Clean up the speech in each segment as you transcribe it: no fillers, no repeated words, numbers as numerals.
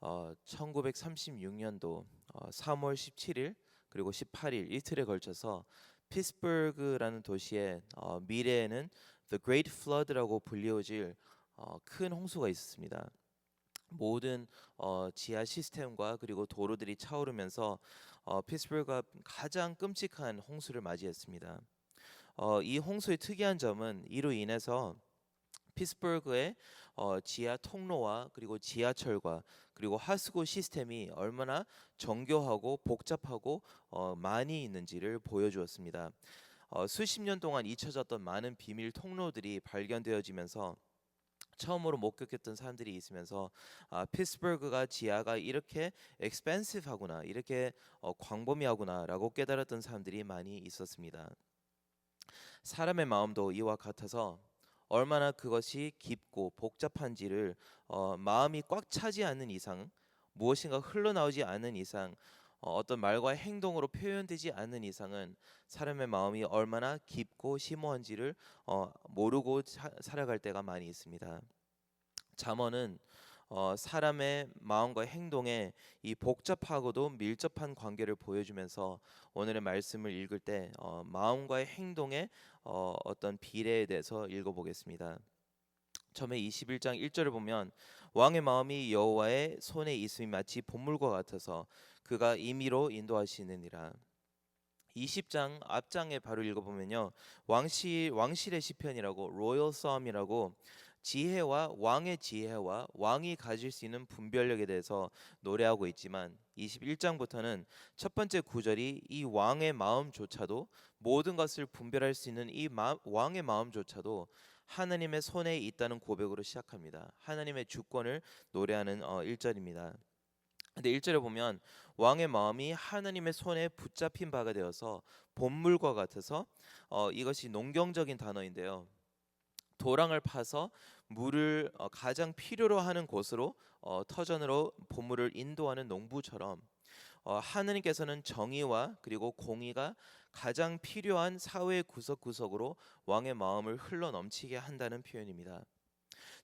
1936년도 3월 17일 그리고 18일 이틀에 걸쳐서 피츠버그라는 도시에 미래에는 The Great Flood라고 불리워질 큰 홍수가 있었습니다. 모든 지하 시스템과 그리고 도로들이 차오르면서 피츠버그가 가장 끔찍한 홍수를 맞이했습니다. 이 홍수의 특이한 점은 이로 인해서 피츠버그의 지하 통로와 그리고 지하철과 그리고 하수구 시스템이 얼마나 정교하고 복잡하고 많이 있는지를 보여주었습니다. 수십 년 동안 잊혀졌던 많은 비밀 통로들이 발견되어지면서 처음으로 목격했던 사람들이 있으면서 피츠버그가 지하가 이렇게 엑스펜시브하구나, 이렇게 광범위하구나라고 깨달았던 사람들이 많이 있었습니다. 사람의 마음도 이와 같아서 얼마나 그것이 깊고 복잡한지를 마음이 꽉 차지 않는 이상, 무엇인가 흘러나오지 않은 이상, 어떤 말과 행동으로 표현되지 않는 이상은 사람의 마음이 얼마나 깊고 심오한지를 모르고 살아갈 때가 많이 있습니다. 잠언은 사람의 마음과 행동에 이 복잡하고도 밀접한 관계를 보여주면서 오늘의 말씀을 읽을 때 마음과의 행동의 어떤 비례에 대해서 읽어보겠습니다. 처음에 21장 1절을 보면 왕의 마음이 여호와의 손에 있음이 마치 봇물과 같아서 그가 임의로 인도하시느니라. 20장 앞장에 바로 읽어보면요, 왕실의 시편이라고, 로열 썸이라고 지혜와 왕의 지혜와 왕이 가질 수 있는 분별력에 대해서 노래하고 있지만 21장부터는 첫 번째 구절이 이 왕의 마음조차도, 모든 것을 분별할 수 있는 이 왕의 마음조차도 하나님의 손에 있다는 고백으로 시작합니다. 하나님의 주권을 노래하는 1절입니다. 근데 1절에 보면 왕의 마음이 하나님의 손에 붙잡힌 바가 되어서 본물과 같아서 이것이 농경적인 단어인데요. 도랑을 파서 물을 가장 필요로 하는 곳으로 터전으로 보물을 인도하는 농부처럼 하느님께서는 정의와 그리고 공의가 가장 필요한 사회의 구석구석으로 왕의 마음을 흘러넘치게 한다는 표현입니다.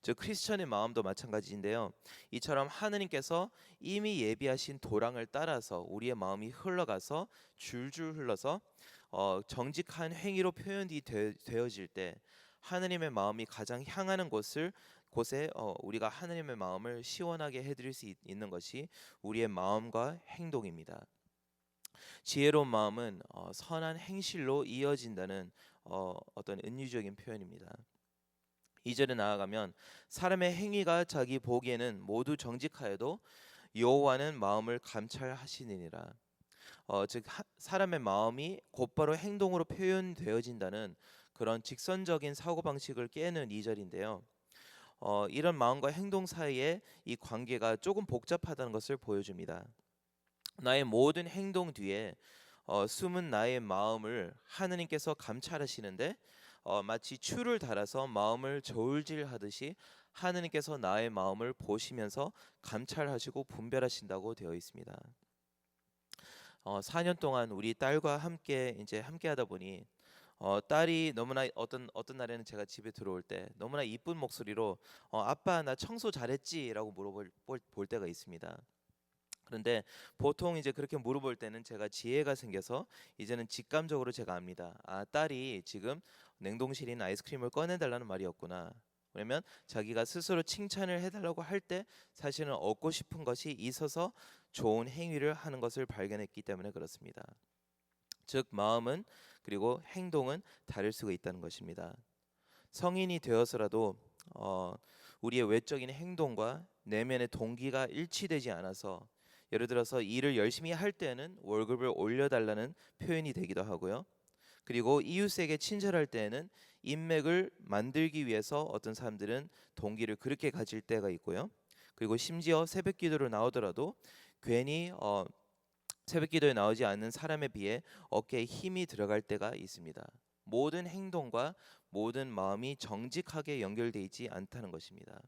즉 크리스천의 마음도 마찬가지인데요. 이처럼 하느님께서 이미 예비하신 도랑을 따라서 우리의 마음이 흘러가서 줄줄 흘러서 정직한 행위로 표현이 되어질 때 하느님의 마음이 가장 향하는 곳에 우리가 하느님의 마음을 시원하게 해드릴 수 있는 것이 우리의 마음과 행동입니다. 지혜로운 마음은 선한 행실로 이어진다는 어떤 은유적인 표현입니다. 2절에 나아가면 사람의 행위가 자기 보기에는 모두 정직하여도 여호와는 마음을 감찰하시느니라. 즉 사람의 마음이 곧바로 행동으로 표현되어진다는 그런 직선적인 사고방식을 깨는 2절인데요. 이런 마음과 행동 사이에 이 관계가 조금 복잡하다는 것을 보여줍니다. 나의 모든 행동 뒤에 숨은 나의 마음을 하느님께서 감찰하시는데 마치 추를 달아서 마음을 저울질하듯이 하느님께서 나의 마음을 보시면서 감찰하시고 분별하신다고 되어 있습니다. 4년 동안 우리 딸과 함께 하다 보니 딸이 너무나 어떤 날에는 제가 집에 들어올 때 너무나 이쁜 목소리로 아빠 나 청소 잘했지라고 물어볼 때가 있습니다. 그런데 보통 이제 그렇게 물어볼 때는 제가 지혜가 생겨서 이제는 직감적으로 제가 압니다. 딸이 지금 냉동실에 있는 아이스크림을 꺼내달라는 말이었구나. 왜냐면 자기가 스스로 칭찬을 해달라고 할 때 사실은 얻고 싶은 것이 있어서 좋은 행위를 하는 것을 발견했기 때문에 그렇습니다. 즉 마음은 그리고 행동은 다를 수가 있다는 것입니다. 성인이 되어서라도 우리의 외적인 행동과 내면의 동기가 일치되지 않아서 예를 들어서 일을 열심히 할 때는 월급을 올려달라는 표현이 되기도 하고요. 그리고 이웃에게 친절할 때에는 인맥을 만들기 위해서 어떤 사람들은 동기를 그렇게 가질 때가 있고요. 그리고 심지어 새벽 기도를 나오더라도 괜히 새벽 기도에 나오지 않는 사람에 비해 어깨에 힘이 들어갈 때가 있습니다. 모든 행동과 모든 마음이 정직하게 연결되어 있지 않다는 것입니다.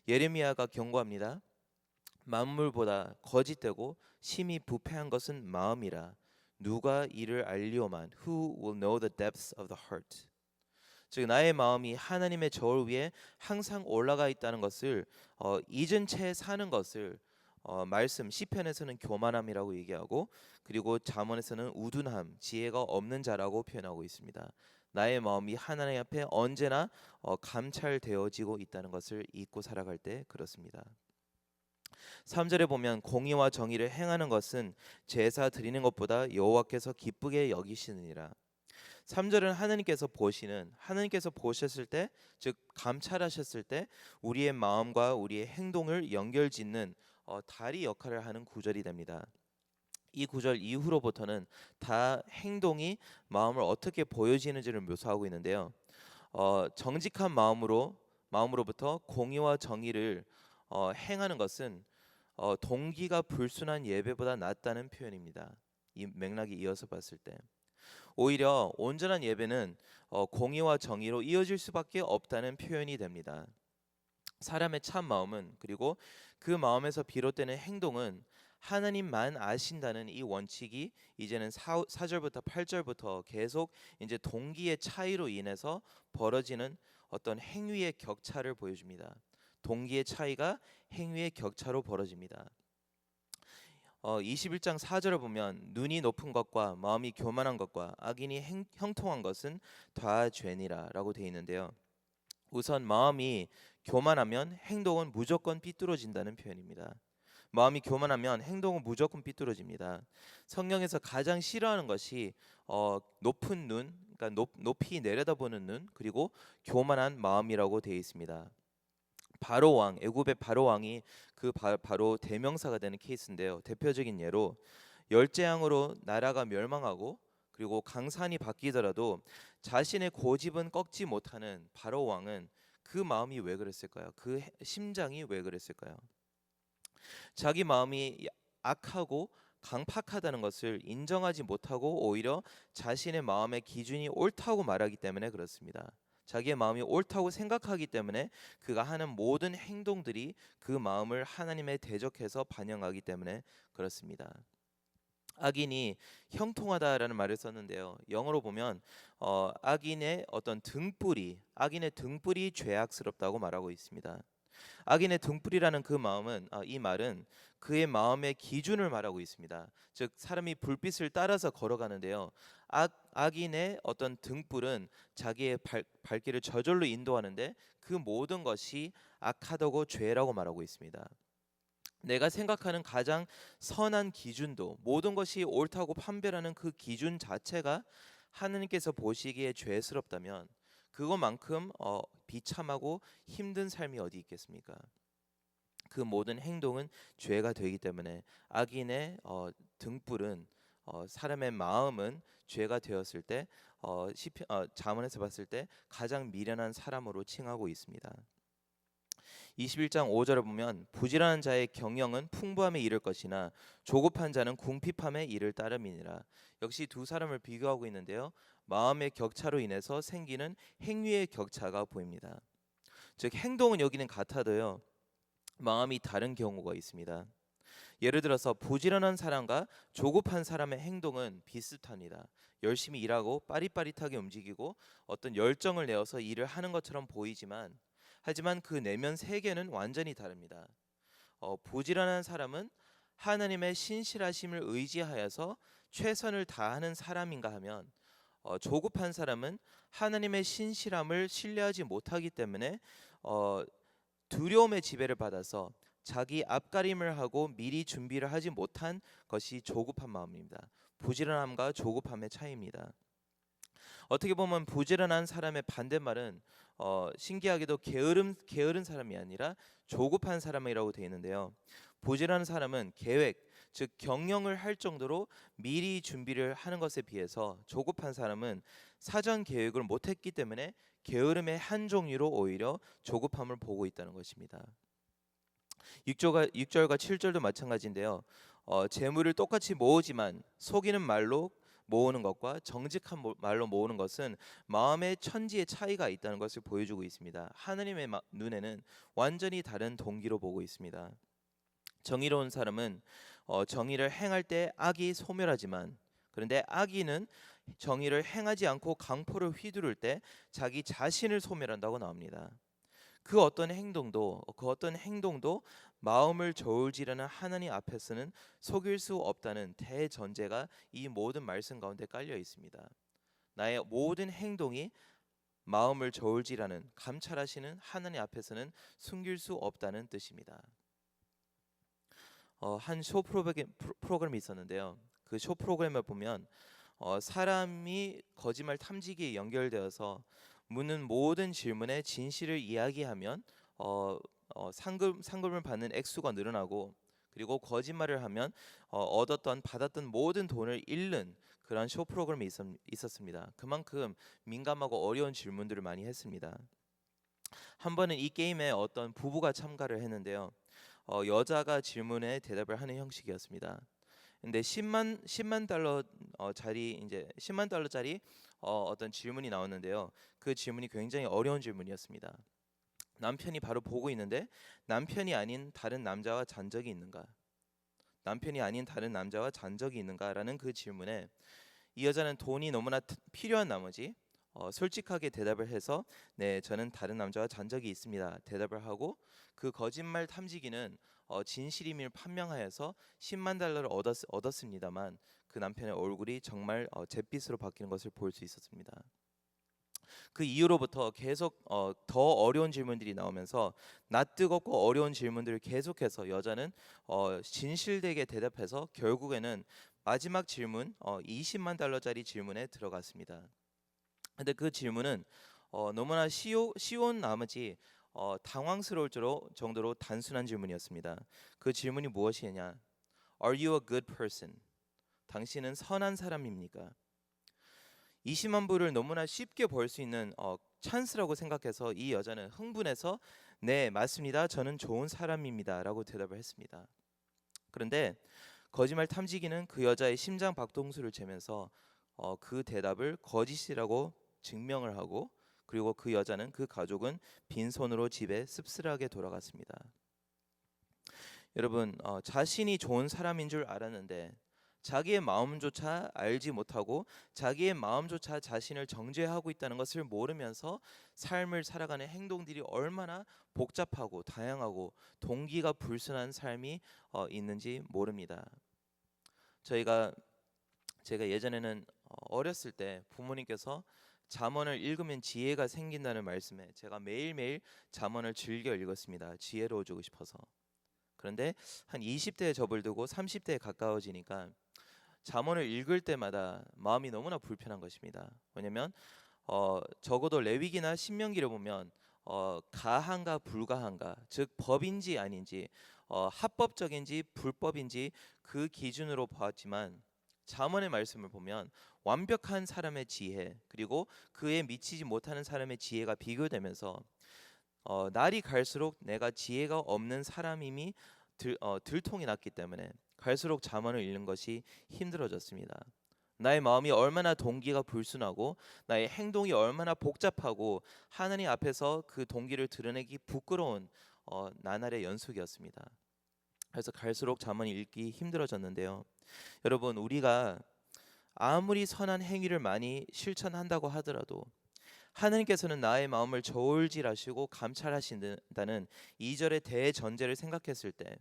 예레미야가 경고합니다. 만물보다 거짓되고 심히 부패한 것은 마음이라 누가 이를 알리오만 Who will know the depths of the heart? 즉 나의 마음이 하나님의 저울 위에 항상 올라가 있다는 것을 잊은 채 사는 것을 말씀 시편에서는 교만함이라고 얘기하고, 그리고 잠언에서는 우둔함, 지혜가 없는 자라고 표현하고 있습니다. 나의 마음이 하나님 앞에 언제나 감찰되어지고 있다는 것을 잊고 살아갈 때 그렇습니다. 3절에 보면 공의와 정의를 행하는 것은 제사 드리는 것보다 여호와께서 기쁘게 여기시느니라. 3절은 하나님께서 보셨을 때, 즉 감찰하셨을 때 우리의 마음과 우리의 행동을 연결짓는 다리 역할을 하는 구절이 됩니다. 이 구절 이후로부터는 다 행동이 마음을 어떻게 보여지는지를 묘사하고 있는데요. 정직한 마음으로부터 공의와 정의를 행하는 것은 동기가 불순한 예배보다 낫다는 표현입니다. 이 맥락이 이어서 봤을 때 오히려 온전한 예배는 공의와 정의로 이어질 수밖에 없다는 표현이 됩니다. 사람의 참 마음은, 그리고 그 마음에서 비롯되는 행동은 하나님만 아신다는 이 원칙이 이제는 4절부터 8절부터 계속 이제 동기의 차이로 인해서 벌어지는 어떤 행위의 격차를 보여줍니다. 동기의 차이가 행위의 격차로 벌어집니다. 21장 4절을 보면 눈이 높은 것과 마음이 교만한 것과 악인이 형통한 것은 다 죄니라라고 되어 있는데요. 우선 마음이 교만하면 행동은 무조건 삐뚤어진다는 표현입니다. 마음이 교만하면 행동은 무조건 삐뚤어집니다. 성경에서 가장 싫어하는 것이 높은 눈, 그러니까 높이 내려다보는 눈, 그리고 교만한 마음이라고 되어 있습니다. 바로 왕, 애굽의 바로 왕이 바로 대명사가 되는 케이스인데요. 대표적인 예로 열재앙으로 나라가 멸망하고 그리고 강산이 바뀌더라도 자신의 고집은 꺾지 못하는 바로 왕은 그 마음이 왜 그랬을까요? 그 심장이 왜 그랬을까요? 자기 마음이 악하고 강팍하다는 것을 인정하지 못하고 오히려 자신의 마음의 기준이 옳다고 말하기 때문에 그렇습니다. 자기의 마음이 옳다고 생각하기 때문에 그가 하는 모든 행동들이 그 마음을 하나님에 대적해서 반영하기 때문에 그렇습니다. 악인이 형통하다라는 말을 썼는데요. 영어로 보면 악인의 등불이 죄악스럽다고 말하고 있습니다. 악인의 등불이라는 이 말은 그의 마음의 기준을 말하고 있습니다. 즉 사람이 불빛을 따라서 걸어가는데요. 악인의 어떤 등불은 자기의 발길을 저절로 인도하는데 그 모든 것이 악하다고 죄라고 말하고 있습니다. 내가 생각하는 가장 선한 기준도, 모든 것이 옳다고 판별하는 그 기준 자체가 하느님께서 보시기에 죄스럽다면 그것만큼 비참하고 힘든 삶이 어디 있겠습니까? 그 모든 행동은 죄가 되기 때문에 악인의 등불은, 사람의 마음은 죄가 되었을 때 잠언에서 봤을 때 가장 미련한 사람으로 칭하고 있습니다. 21장 5절을 보면 부지런한 자의 경영은 풍부함에 이를 것이나 조급한 자는 궁핍함에 이를 따름이니라. 역시 두 사람을 비교하고 있는데요. 마음의 격차로 인해서 생기는 행위의 격차가 보입니다. 즉 행동은 여기는 같아도요. 마음이 다른 경우가 있습니다. 예를 들어서 부지런한 사람과 조급한 사람의 행동은 비슷합니다. 열심히 일하고 빠릿빠릿하게 움직이고 어떤 열정을 내어서 일을 하는 것처럼 보이지만 하지만 그 내면 세계는 완전히 다릅니다. 부지런한 사람은 하나님의 신실하심을 의지하여서 최선을 다하는 사람인가 하면 조급한 사람은 하나님의 신실함을 신뢰하지 못하기 때문에 두려움의 지배를 받아서 자기 앞가림을 하고 미리 준비를 하지 못한 것이 조급한 마음입니다. 부지런함과 조급함의 차이입니다. 어떻게 보면 부지런한 사람의 반대말은 신기하게도 게으른 사람이 아니라 조급한 사람이라고 되어 있는데요. 부지런한 사람은 계획, 즉 경영을 할 정도로 미리 준비를 하는 것에 비해서 조급한 사람은 사전 계획을 못했기 때문에 게으름의 한 종류로 오히려 조급함을 보고 있다는 것입니다. 6절과 7절도 마찬가지인데요. 재물을 똑같이 모으지만 속이는 말로 모으는 것과 정직한 말로 모으는 것은 마음의 천지의 차이가 있다는 것을 보여주고 있습니다. 하나님의 눈에는 완전히 다른 동기로 보고 있습니다. 정의로운 사람은 정의를 행할 때 악이 소멸하지만, 그런데 악인은 정의를 행하지 않고 강포를 휘두를 때 자기 자신을 소멸한다고 나옵니다. 그 어떤 행동도 마음을 저울질하는 하나님 앞에서는 속일 수 없다는 대전제가 이 모든 말씀 가운데 깔려 있습니다. 나의 모든 행동이 마음을 저울질하는 감찰하시는 하나님 앞에서는 숨길 수 없다는 뜻입니다. 한 쇼 프로그램이 있었는데요. 그 쇼 프로그램을 보면 사람이 거짓말 탐지기에 연결되어서 묻는 모든 질문에 진실을 이야기하면 상금을 받는 액수가 늘어나고, 그리고 거짓말을 하면 받았던 모든 돈을 잃는 그런 쇼 프로그램이 있었습니다. 그만큼 민감하고 어려운 질문들을 많이 했습니다. 한 번은 이 게임에 어떤 부부가 참가를 했는데요. 여자가 질문에 대답을 하는 형식이었습니다. 근데 10만 달러 짜리 이제 10만 달러짜리 어떤 질문이 나왔는데요. 그 질문이 굉장히 어려운 질문이었습니다. 남편이 바로 보고 있는데 남편이 아닌 다른 남자와 잔 적이 있는가? 남편이 아닌 다른 남자와 잔 적이 있는가라는 그 질문에 이 여자는 돈이 너무나 필요한 나머지 솔직하게 대답을 해서 네, 저는 다른 남자와 잔 적이 있습니다. 대답을 하고, 그 거짓말 탐지기는 진실임을 판명하여서 10만 달러를 얻었습니다만 그 남편의 얼굴이 정말 잿빛으로 바뀌는 것을 볼 수 있었습니다. 그 이후로부터 계속 더 어려운 질문들이 나오면서 낯뜨겁고 어려운 질문들을 계속해서 여자는 진실되게 대답해서 결국에는 마지막 질문 20만 달러짜리 질문에 들어갔습니다. 근데 그 질문은 너무나 쉬운 나머지 당황스러울 정도로 단순한 질문이었습니다. 그 질문이 무엇이냐? Are you a good person? 당신은 선한 사람입니까? 20만 불을 너무나 쉽게 벌 수 있는 찬스라고 생각해서 이 여자는 흥분해서 네, 맞습니다. 저는 좋은 사람입니다라고 대답을 했습니다. 그런데 거짓말 탐지기는 그 여자의 심장 박동수를 재면서 그 대답을 거짓이라고 증명을 하고, 그리고 그 여자는 그 가족은 빈손으로 집에 씁쓸하게 돌아갔습니다. 여러분, 자신이 좋은 사람인 줄 알았는데 자기의 마음조차 알지 못하고 자기의 마음조차 자신을 정죄하고 있다는 것을 모르면서 삶을 살아가는 행동들이 얼마나 복잡하고 다양하고 동기가 불순한 삶이 있는지 모릅니다. 제가 예전에는 어렸을 때 부모님께서 잠언을 읽으면 지혜가 생긴다는 말씀에 제가 매일매일 잠언을 즐겨 읽었습니다. 지혜로워지고 싶어서. 그런데 한 20대에 접어들고 30대에 가까워지니까 잠언을 읽을 때마다 마음이 너무나 불편한 것입니다. 왜냐하면 적어도 레위기나 신명기를 보면 가한가 불가한가, 즉 법인지 아닌지 합법적인지 불법인지 그 기준으로 보았지만, 잠언의 말씀을 보면 완벽한 사람의 지혜 그리고 그에 미치지 못하는 사람의 지혜가 비교되면서 날이 갈수록 내가 지혜가 없는 사람임이 들통이 났기 때문에 갈수록 잠언을 읽는 것이 힘들어졌습니다. 나의 마음이 얼마나 동기가 불순하고 나의 행동이 얼마나 복잡하고 하나님 앞에서 그 동기를 드러내기 부끄러운 나날의 연속이었습니다. 그래서 갈수록 잠언을 읽기 힘들어졌는데요. 여러분, 우리가 아무리 선한 행위를 많이 실천한다고 하더라도 하나님께서는 나의 마음을 저울질하시고 감찰하신다는 2절의 대전제를 생각했을 때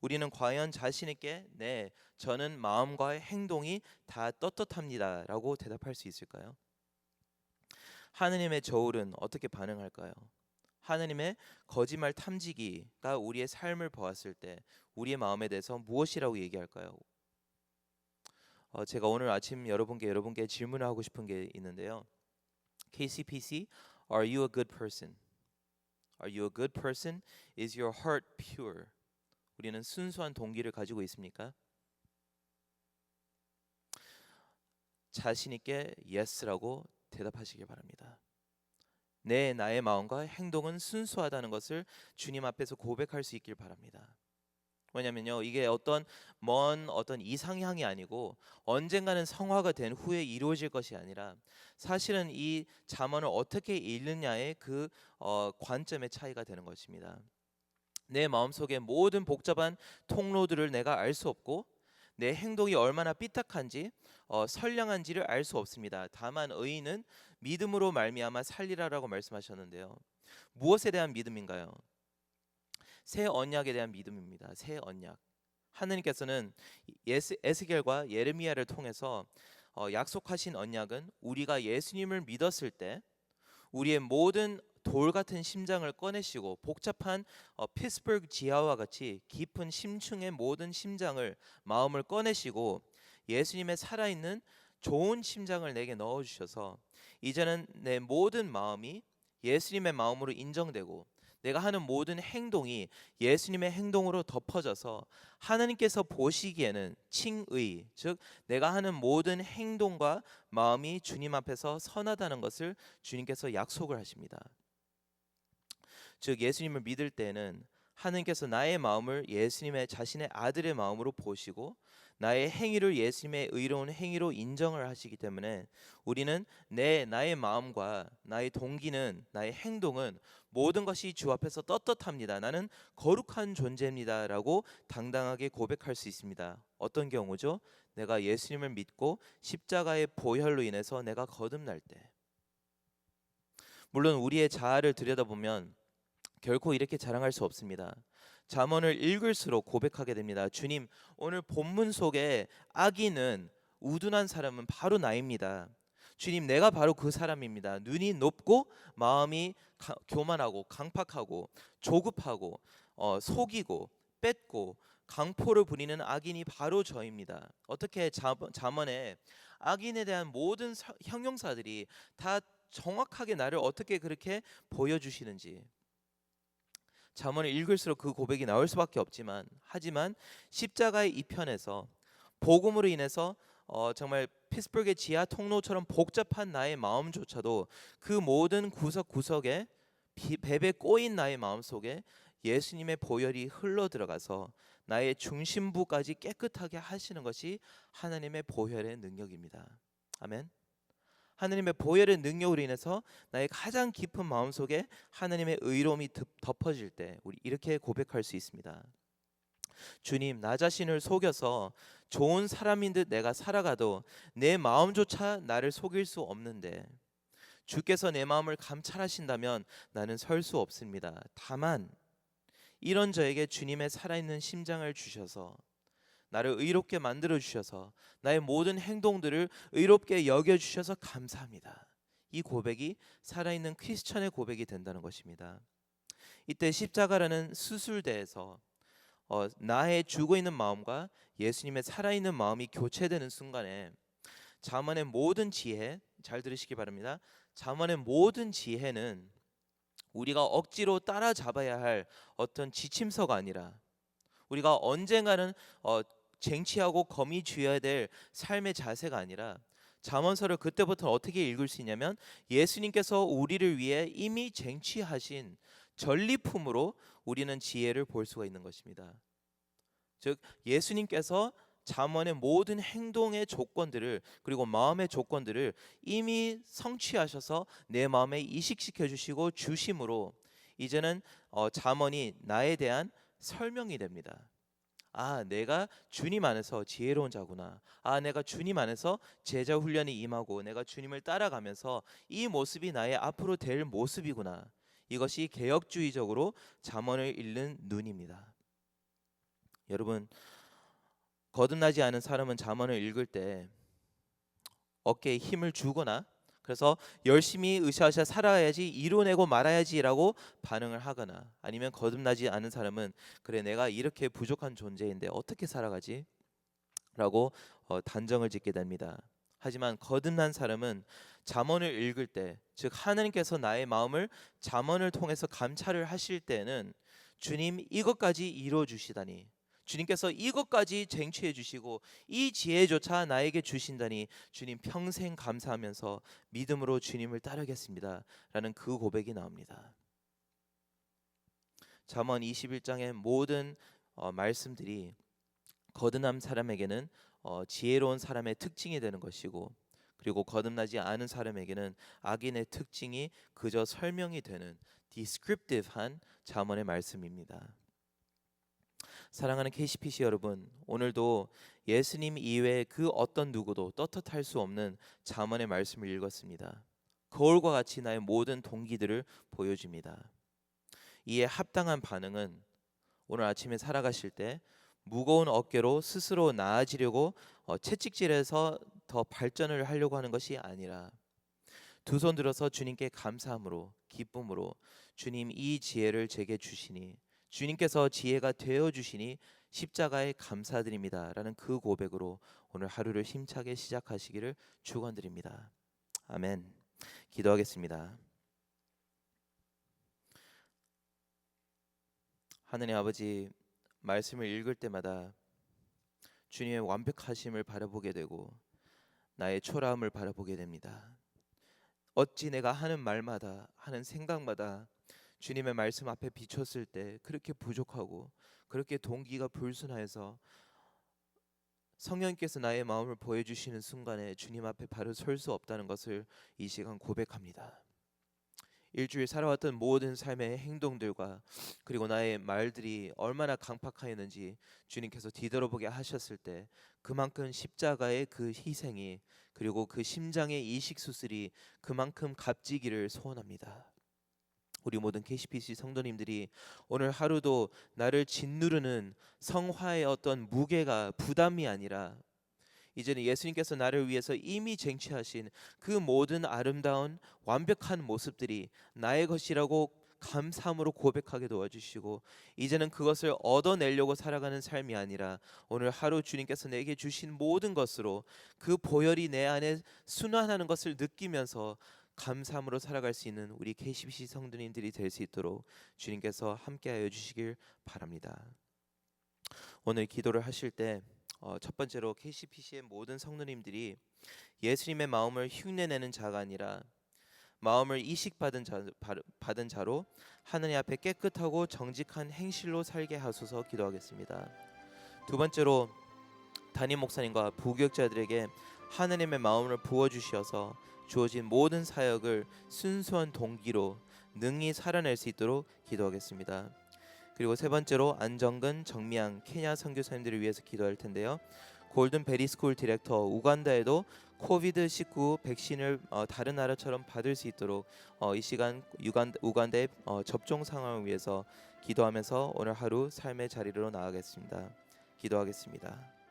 우리는 과연 자신 있게 네, 저는 마음과 행동이 다 떳떳합니다라고 대답할 수 있을까요? 하느님의 저울은 어떻게 반응할까요? 하느님의 거짓말 탐지기가 우리의 삶을 보았을 때 우리의 마음에 대해서 무엇이라고 얘기할까요? 제가 오늘 아침 여러분께 질문을 하고 싶은 게 있는데요. KCPC, are you a good person? Are you a good person? Is your heart pure? 우리는 순수한 동기를 가지고 있습니까? 자신 있게 yes라고 대답하시길 바랍니다. 네, 나의 마음과 행동은 순수하다는 것을 주님 앞에서 고백할 수 있길 바랍니다. 왜냐면요, 이게 어떤 이상향이 아니고 언젠가는 성화가 된 후에 이루어질 것이 아니라 사실은 이 잠언을 어떻게 읽느냐의 그 관점의 차이가 되는 것입니다. 내 마음속의 모든 복잡한 통로들을 내가 알 수 없고 내 행동이 얼마나 삐딱한지 선량한지를 알 수 없습니다. 다만 의인은 믿음으로 말미암아 살리라라고 말씀하셨는데요. 무엇에 대한 믿음인가요? 새 언약에 대한 믿음입니다. 새 언약. 하느님께서는 에스겔과 예레미야를 통해서 약속하신 언약은 우리가 예수님을 믿었을 때 우리의 모든 돌 같은 심장을 꺼내시고 복잡한 피츠버그 지하와 같이 깊은 심층의 모든 심장을 마음을 꺼내시고 예수님의 살아있는 좋은 심장을 내게 넣어주셔서 이제는 내 모든 마음이 예수님의 마음으로 인정되고 내가 하는 모든 행동이 예수님의 행동으로 덮어져서 하나님께서 보시기에는 칭의, 즉 내가 하는 모든 행동과 마음이 주님 앞에서 선하다는 것을 주님께서 약속을 하십니다. 즉 예수님을 믿을 때는 하나님께서 나의 마음을 예수님의 자신의 아들의 마음으로 보시고 나의 행위를 예수님의 의로운 행위로 인정을 하시기 때문에 우리는 나의 마음과 나의 동기는 나의 행동은 모든 것이 주 앞에서 떳떳합니다. 나는 거룩한 존재입니다라고 당당하게 고백할 수 있습니다. 어떤 경우죠? 내가 예수님을 믿고 십자가의 보혈로 인해서 내가 거듭날 때. 물론 우리의 자아를 들여다보면 결코 이렇게 자랑할 수 없습니다. 잠언을 읽을수록 고백하게 됩니다. 주님, 오늘 본문 속에 악인은 우둔한 사람은 바로 나입니다. 주님, 내가 바로 그 사람입니다. 눈이 높고 마음이 교만하고 강팍하고 조급하고 속이고 뺏고 강포를 부리는 악인이 바로 저입니다. 어떻게 잠언에 악인에 대한 모든 형용사들이 다 정확하게 나를 어떻게 그렇게 보여주시는지 잠언을 읽을수록 그 고백이 나올 수밖에 없지만 하지만 십자가의 이편에서 복음으로 인해서 정말 피츠버그의 지하 통로처럼 복잡한 나의 마음조차도 그 모든 구석구석에 배배 꼬인 나의 마음 속에 예수님의 보혈이 흘러 들어가서 나의 중심부까지 깨끗하게 하시는 것이 하나님의 보혈의 능력입니다. 아멘. 하나님의 보혈의 능력으로 인해서 나의 가장 깊은 마음속에 하나님의 의로움이 덮어질 때 우리 이렇게 고백할 수 있습니다. 주님, 나 자신을 속여서 좋은 사람인 듯 내가 살아가도 내 마음조차 나를 속일 수 없는데 주께서 내 마음을 감찰하신다면 나는 설 수 없습니다. 다만 이런 저에게 주님의 살아있는 심장을 주셔서 나를 의롭게 만들어 주셔서 나의 모든 행동들을 의롭게 여겨 주셔서 감사합니다. 이 고백이 살아있는 크리스천의 고백이 된다는 것입니다. 이때 십자가라는 수술대에서 나의 죽어 있는 마음과 예수님의 살아있는 마음이 교체되는 순간에 잠언의 모든 지혜, 잘 들으시기 바랍니다. 잠언의 모든 지혜는 우리가 억지로 따라잡아야 할 어떤 지침서가 아니라 우리가 언젠가는 쟁취하고 거미 쥐어야 될 삶의 자세가 아니라 잠언서를 그때부터 어떻게 읽을 수 있냐면 예수님께서 우리를 위해 이미 쟁취하신 전리품으로 우리는 지혜를 볼 수가 있는 것입니다. 즉 예수님께서 잠언의 모든 행동의 조건들을 그리고 마음의 조건들을 이미 성취하셔서 내 마음에 이식시켜 주시고 주심으로 이제는 잠언이 나에 대한 설명이 됩니다. 아, 내가 주님 안에서 지혜로운 자구나. 아, 내가 주님 안에서 제자 훈련이 임하고 내가 주님을 따라가면서 이 모습이 나의 앞으로 될 모습이구나. 이것이 개혁주의적으로 잠언을 읽는 눈입니다. 여러분, 거듭나지 않은 사람은 잠언을 읽을 때 어깨에 힘을 주거나 그래서 열심히 으쌰으쌰 살아야지 이뤄내고 말아야지라고 반응을 하거나 아니면 거듭나지 않은 사람은 그래 내가 이렇게 부족한 존재인데 어떻게 살아가지? 라고 단정을 짓게 됩니다. 하지만 거듭난 사람은 잠언을 읽을 때 즉 하나님께서 나의 마음을 잠언을 통해서 감찰을 하실 때는 주님 이것까지 이루어 주시다니 주님께서 이것까지 쟁취해 주시고 이 지혜조차 나에게 주신다니 주님 평생 감사하면서 믿음으로 주님을 따르겠습니다 라는 그 고백이 나옵니다. 잠언 21장의 모든 말씀들이 거듭난 사람에게는 지혜로운 사람의 특징이 되는 것이고 그리고 거듭나지 않은 사람에게는 악인의 특징이 그저 설명이 되는 descriptive한 잠언의 말씀입니다. 사랑하는 KCPC 여러분, 오늘도 예수님 이외에 그 어떤 누구도 떳떳할 수 없는 잠언의 말씀을 읽었습니다. 거울과 같이 나의 모든 동기들을 보여줍니다. 이에 합당한 반응은 오늘 아침에 살아가실 때 무거운 어깨로 스스로 나아지려고 채찍질해서 더 발전을 하려고 하는 것이 아니라 두 손 들어서 주님께 감사함으로 기쁨으로 주님 이 지혜를 제게 주시니 주님께서 지혜가 되어 주시니 십자가에 감사드립니다라는 그 고백으로 오늘 하루를 힘차게 시작하시기를 축원드립니다. 아멘. 기도하겠습니다. 하느님 아버지, 말씀을 읽을 때마다 주님의 완벽하심을 바라보게 되고 나의 초라함을 바라보게 됩니다. 어찌 내가 하는 말마다 하는 생각마다 주님의 말씀 앞에 비췄을 때 그렇게 부족하고 그렇게 동기가 불순하여서 성령께서 나의 마음을 보여주시는 순간에 주님 앞에 바로 설 수 없다는 것을 이 시간 고백합니다. 일주일 살아왔던 모든 삶의 행동들과 그리고 나의 말들이 얼마나 강팍하였는지 주님께서 뒤돌아보게 하셨을 때 그만큼 십자가의 그 희생이 그리고 그 심장의 이식 수술이 그만큼 값지기를 소원합니다. 우리 모든 KCPC 성도님들이 오늘 하루도 나를 짓누르는 성화의 어떤 무게가 부담이 아니라 이제는 예수님께서 나를 위해서 이미 쟁취하신 그 모든 아름다운 완벽한 모습들이 나의 것이라고 감사함으로 고백하게 도와주시고 이제는 그것을 얻어내려고 살아가는 삶이 아니라 오늘 하루 주님께서 내게 주신 모든 것으로 그 보혈이 내 안에 순환하는 것을 느끼면서 감사함으로 살아갈 수 있는 우리 KCBC 성도님들이 될 수 있도록 주님께서 함께하여 주시길 바랍니다. 오늘 기도를 하실 때 첫 번째로 KCPC의 모든 성도님들이 예수님의 마음을 흉내내는 자가 아니라 마음을 받은 자로 하느님 앞에 깨끗하고 정직한 행실로 살게 하소서 기도하겠습니다. 두 번째로 담임 목사님과 부교육자들에게 하느님의 마음을 부어 주셔서 주어진 모든 사역을 순수한 동기로 능히 살아낼 수 있도록 기도하겠습니다. 그리고 세 번째로 안정근, 정미양, 케냐 선교사님들을 위해서 기도할 텐데요. 골든 베리 스쿨 디렉터 우간다에도 코비드-19 백신을 다른 나라처럼 받을 수 있도록 이 시간 우간다의 접종 상황을 위해서 기도하면서 오늘 하루 삶의 자리로 나아가겠습니다. 기도하겠습니다.